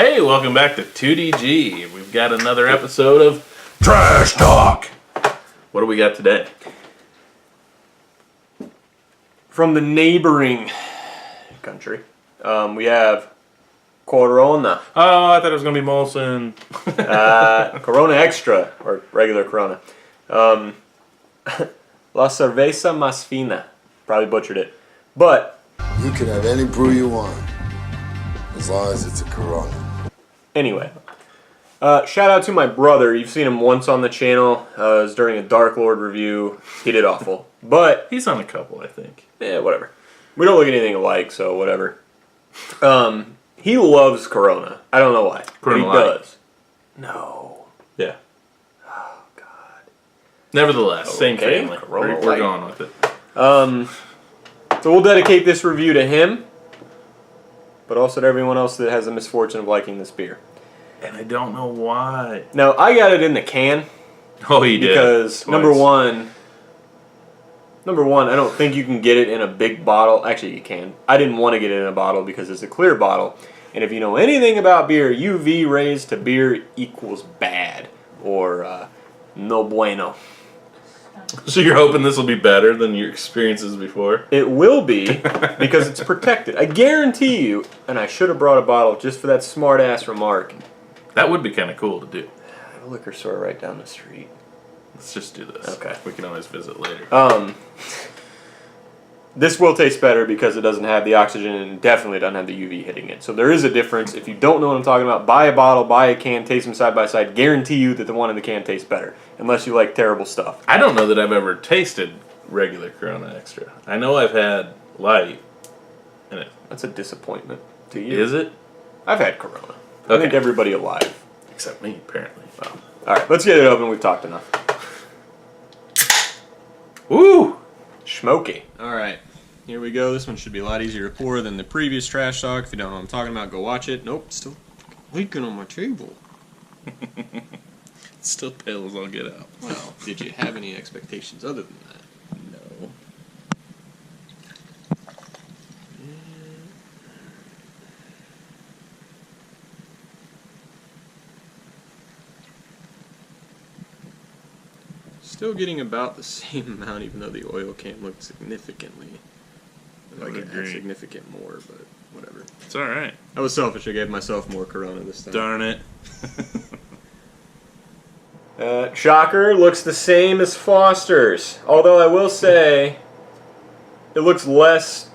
Hey, welcome back to 2DG. We've got another episode of Trash Talk. What do we got today? From the neighboring country, we have Corona. Oh, I thought it was going to be Molson. Corona Extra, or regular Corona. La Cerveza Más Fina. Probably butchered it. But You can have any brew you want, as long as it's a Corona. anyway, shout out to my brother. You've seen him once on the channel. It was during a Dark Lord review. He did awful. But, He's on a couple, I think. yeah, whatever. We don't look at anything alike, so whatever. He loves Corona. I don't know why. Corona but he Light. does. No. Yeah. Oh, God. Nevertheless, same Okay, family. Corona We're Light. going with it. So we'll dedicate this review to him, but also to everyone else that has the misfortune of liking this beer. And I don't know why. Now, I got it in the can Oh, you did. because, Twice. number one, I don't think you can get it in a big bottle. Actually, you can. I didn't want to get it in a bottle because it's a clear bottle. And if you know anything about beer, UV raised to beer equals bad or no bueno. So you're hoping this will be better than your experiences before? It will be because it's protected. I guarantee you, and I should have brought a bottle just for that smart-ass remark. That would be kind of cool to do. I have a liquor store right down the street. Let's just do this. Okay. We can always visit later. This will taste better because it doesn't have the oxygen and definitely doesn't have the UV hitting it. So there is a difference. If you don't know what I'm talking about, buy a bottle, buy a can, taste them side by side. Guarantee you that the one in the can tastes better, unless you like terrible stuff. I don't know that I've ever tasted regular Corona Extra. I know I've had light, and it That's a disappointment to you. is it? I've had Corona. I Okay. think everybody alive. Except me, apparently. Well, all right, let's get it open. We've talked enough. Woo! Smoky. All right, here we go. This one should be a lot easier to pour than the previous trash talk. If you don't know what I'm talking about, go watch it. Nope, still leaking on my table. It's still pale as I'll get out. Well, did you have any expectations other than that? No. Still getting about the same amount, even though the oil can look significantly. I would Like it had agree. significant more, but whatever. It's alright. I was selfish. I gave myself more Corona this time. Darn it. Shocker, looks the same as Foster's. Although I will say, it looks less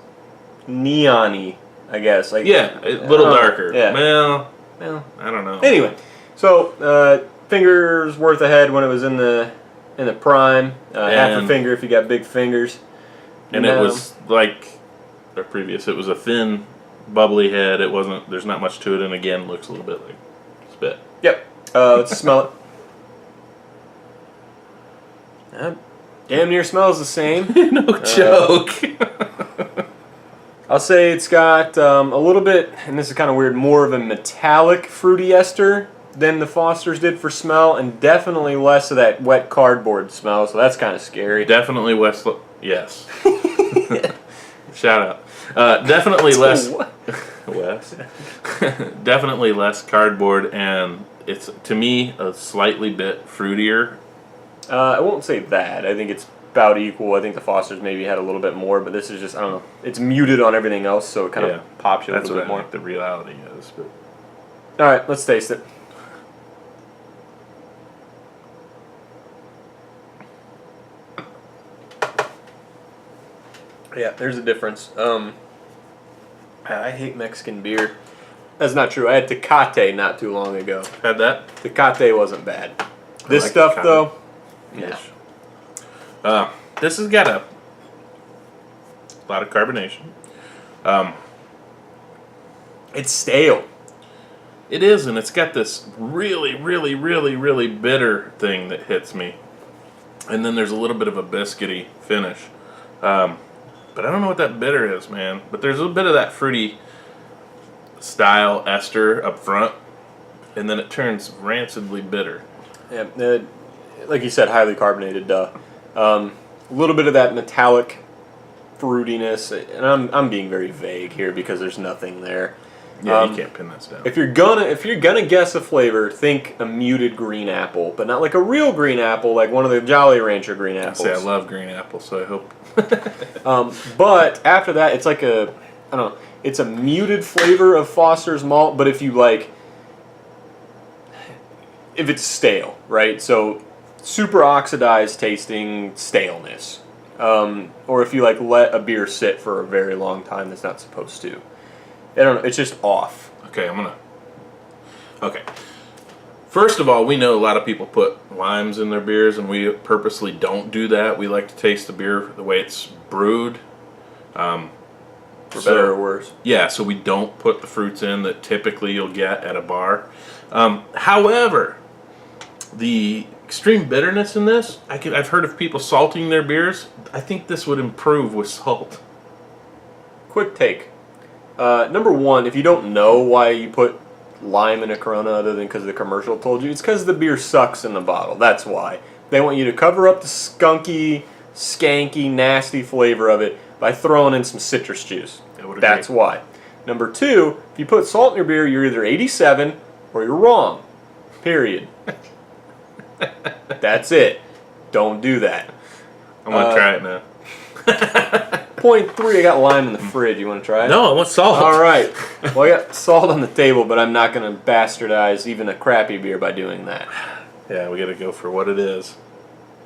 neon-y, I guess. Like, Yeah, a little darker. Yeah. Well, Well, I don't know. anyway, so fingers worth ahead when it was in the prime. Half a And- finger if you got big fingers. And it was like our previous. It was a thin, bubbly head. It wasn't. There's not much to it, and again, looks a little bit like spit. Yep. Let's smell it. Damn near smells the same. No joke. I'll say it's got a little bit, and this is kind of weird, more of a metallic fruity ester than the Foster's did for smell, and definitely less of that wet cardboard smell, so that's kind of scary. Definitely West. Yes. Shout out. Definitely less. Wes. Definitely less cardboard, and it's to me a slightly bit fruitier. I won't say that. I think it's about equal. I think the Foster's maybe had a little bit more, but this is just, I don't know. It's muted on everything else, so it kind Yeah. of pops you a That's little what bit I more. think the reality is. But All right, let's taste it. Yeah, there's a difference. I hate Mexican beer. That's not true. I had Tecate not too long ago. had that. Tecate wasn't bad. This like stuff, Tecate. though, yeah. This has got a lot of carbonation. It's stale. It is, and it's got this really, really, really, really bitter thing that hits me. And then there's a little bit of a biscuity finish. But I don't know what that bitter is, man. But there's a bit of that fruity style ester up front, and then it turns rancidly bitter. Yeah, like you said, highly carbonated. A little bit of that metallic fruitiness, and I'm being very vague here because there's nothing there. Yeah, you can't pin this down. If you're gonna guess a flavor, think a muted green apple, but not like a real green apple, like one of the Jolly Rancher green apples. I love green apples, so I hope. But after that, it's like I don't know, it's a muted flavor of Foster's malt, but if it's stale, right? So super oxidized tasting staleness. Or if you like let a beer sit for a very long time that's not supposed to. I don't know, it's just off. Okay, Okay. First of all, we know a lot of people put limes in their beers, and we purposely don't do that. We like to taste the beer the way it's brewed. For better or worse. Yeah, so we don't put the fruits in that typically you'll get at a bar. However, the extreme bitterness in this, I've heard of people salting their beers. I think this would improve with salt. Quick take. Number one, if you don't know why you put lime in a Corona other than because the commercial told you, it's because the beer sucks in the bottle. That's why. They want you to cover up the skunky, skanky, nasty flavor of it by throwing in some citrus juice. That's why. Number two, if you put salt in your beer, you're either 87 or you're wrong. Period. That's it. Don't do that. I'm going to try it now. Point 3, I got lime in the fridge. You want to try it? No, I want salt. All right. Well, I got salt on the table, but I'm not going to bastardize even a crappy beer by doing that. Yeah, we got to go for what it is.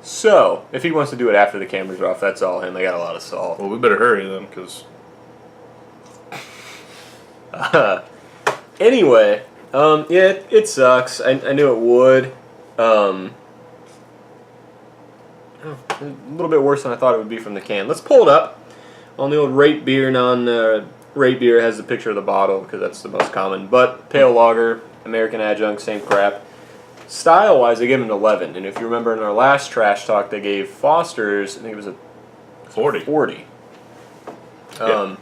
So, if he wants to do it after the cameras are off, that's all him. They got a lot of salt. Well, we better hurry then, because... Anyway, yeah, it sucks. I knew it would. A little bit worse than I thought it would be from the can. Let's pull it up. On the old Rate Beer, Rate Beer has the picture of the bottle because that's the most common. But pale lager, American adjunct, same crap. Style-wise, they give it an 11. And if you remember in our last trash talk, they gave Foster's, I think it was a 40. Yeah.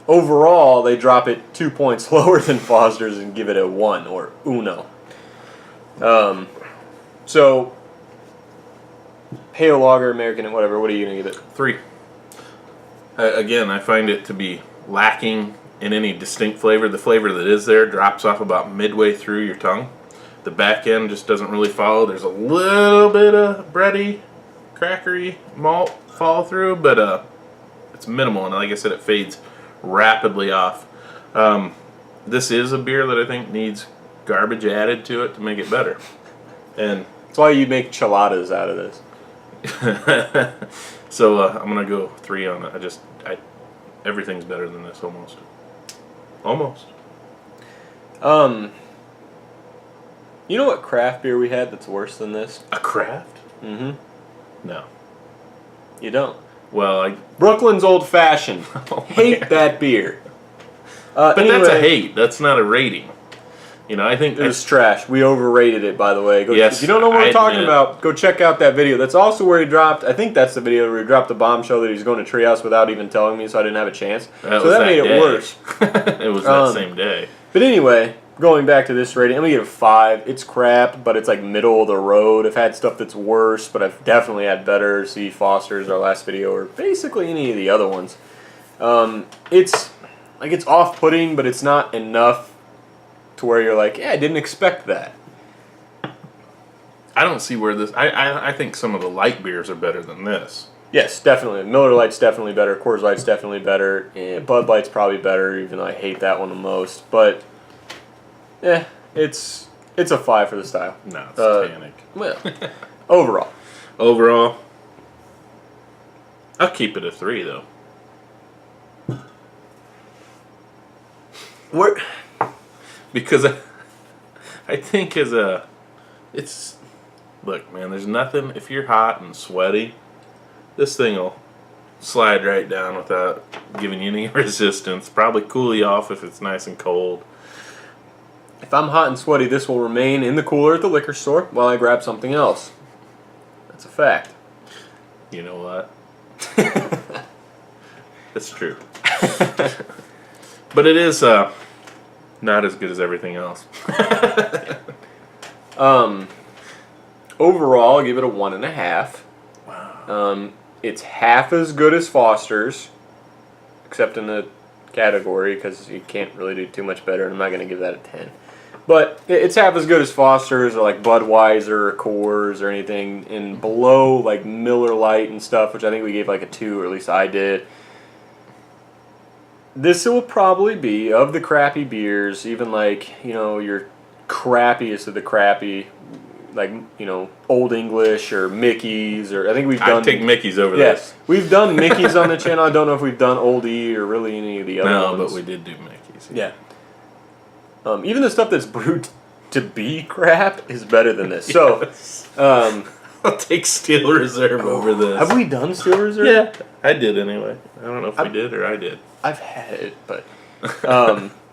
Overall, they drop it 2 points lower than Foster's and give it a 1 or uno. So, pale lager, American, whatever. What are you gonna give it? 3. Again, I find it to be lacking in any distinct flavor. The flavor that is there drops off about midway through your tongue. The back end just doesn't really follow. There's a little bit of bready, crackery malt follow through, but it's minimal. And like I said, it fades rapidly off. This is a beer that I think needs garbage added to it to make it better. And that's why you make chiladas out of this. So I'm gonna go 3 on it. Everything's better than this almost. You know what craft beer we had that's worse than this? A craft? Mm-hmm. No. You don't. Well, Brooklyn's Old Fashioned. Hate that beer. But anyway, that's a hate. That's not a rating. You know, I think it was trash. We overrated it, by the way. Yes, if you don't know what I we're talking admit. about, go check out that video. That's also where he dropped. I think that's the video where he dropped the bombshell that he's going to Treehouse without even telling me, so I didn't have a chance. That made it worse. It was that same day. But anyway, going back to this rating, I'm gonna give it a 5. It's crap, but it's like middle of the road. I've had stuff that's worse, but I've definitely had better. See Foster's, our last video, or basically any of the other ones. It's off-putting, but it's not enough to where you're like, yeah, I didn't expect that. I don't see where this. I think some of the light beers are better than this. Yes, definitely. Miller Lite's definitely better. Coors Light's definitely better. Bud Light's probably better, even though I hate that one the most. But, it's a 5 for the style. No, it's tannic. Well, overall. Overall, I'll keep it a 3 though. Because I think look, man, there's nothing, if you're hot and sweaty, this thing will slide right down without giving you any resistance. Probably cool you off if it's nice and cold. If I'm hot and sweaty, this will remain in the cooler at the liquor store while I grab something else. That's a fact. You know what? That's true. But it is not as good as everything else. Overall, I'll give it a 1.5. Wow. It's half as good as Foster's, except in the category because you can't really do too much better, and I'm not going to give that a 10. But it's half as good as Foster's or like Budweiser or Coors or anything, and below like Miller Lite and stuff, which I think we gave like a 2, or at least I did. This will probably be, of the crappy beers, even like, your crappiest of the crappy, like, Old English or Mickey's, or I think we've done... I'd take Mickey's over Yes, this. we've done Mickey's on the channel. I don't know if we've done Old E or really any of the other ones. No, but we did do Mickey's. Yeah. Even the stuff that's brewed to be crap is better than this. So, I'll take Steel Reserve over this. have we done Steel Reserve? Yeah, I did anyway. I don't know if we did or I did. I've had it, but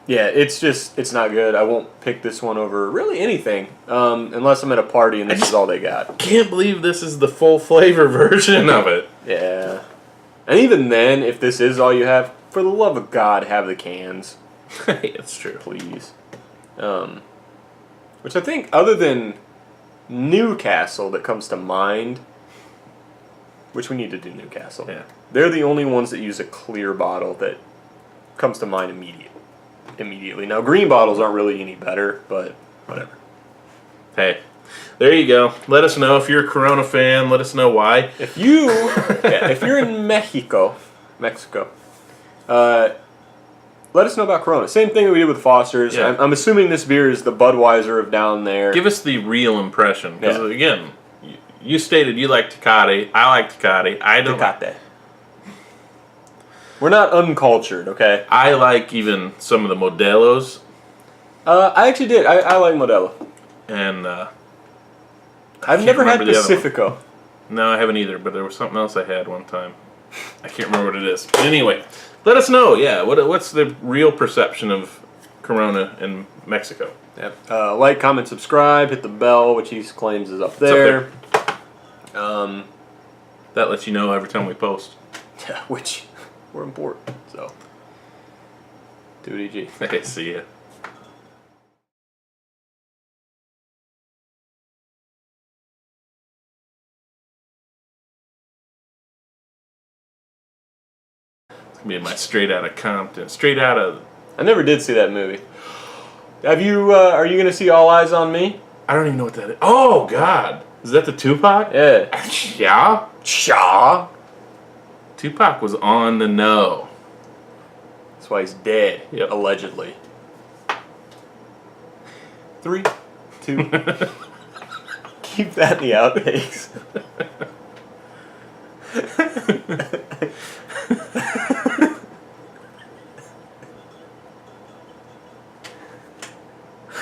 yeah, it's not good. I won't pick this one over really anything unless I'm at a party and this is all they got. Can't believe this is the full flavor version of it. Yeah. And even then, if this is all you have, for the love of God, have the cans. It's true. Please. Which I think, other than Newcastle that comes to mind, which we need to do Newcastle. Yeah. They're the only ones that use a clear bottle that comes to mind immediately. Now, green bottles aren't really any better, but whatever. Hey, there you go. Let us know if you're a Corona fan. Let us know why. If you're in Mexico, let us know about Corona. Same thing that we did with Foster's. Yeah. I'm assuming this beer is the Budweiser of down there. Give us the real impression. Because, Yeah. again, you stated you like Tecate. I like Tecate. I don't. Tecate. We're not uncultured, okay? I like even some of the Modelos. I actually did. I like Modelo. And I've never had remember the other one. Pacifico. no, I haven't either. But there was something else I had one time. I can't remember what it is. But anyway, let us know. Yeah, what's the real perception of Corona in Mexico? Yep. Like, comment, subscribe, hit the bell, which he claims is up there. That lets you know every time we post. Yeah, which we're important. So, do it, EG. Hey, see ya. It's gonna be my Straight Outta Compton. Straight out of. I never did see that movie. Have you? Are you gonna see All Eyes on Me? I don't even know what that is. Oh God, is that the Tupac? Yeah. Yeah. Shaw. Tupac was on the know. That's why he's dead. Yep. Allegedly. 3, 2. Keep that in the outtakes.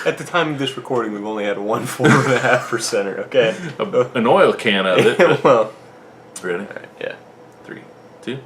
At the time of this recording, we've only had 1.5%, okay? An oil can of it. Well, Ready? all right, yeah. 3, 2.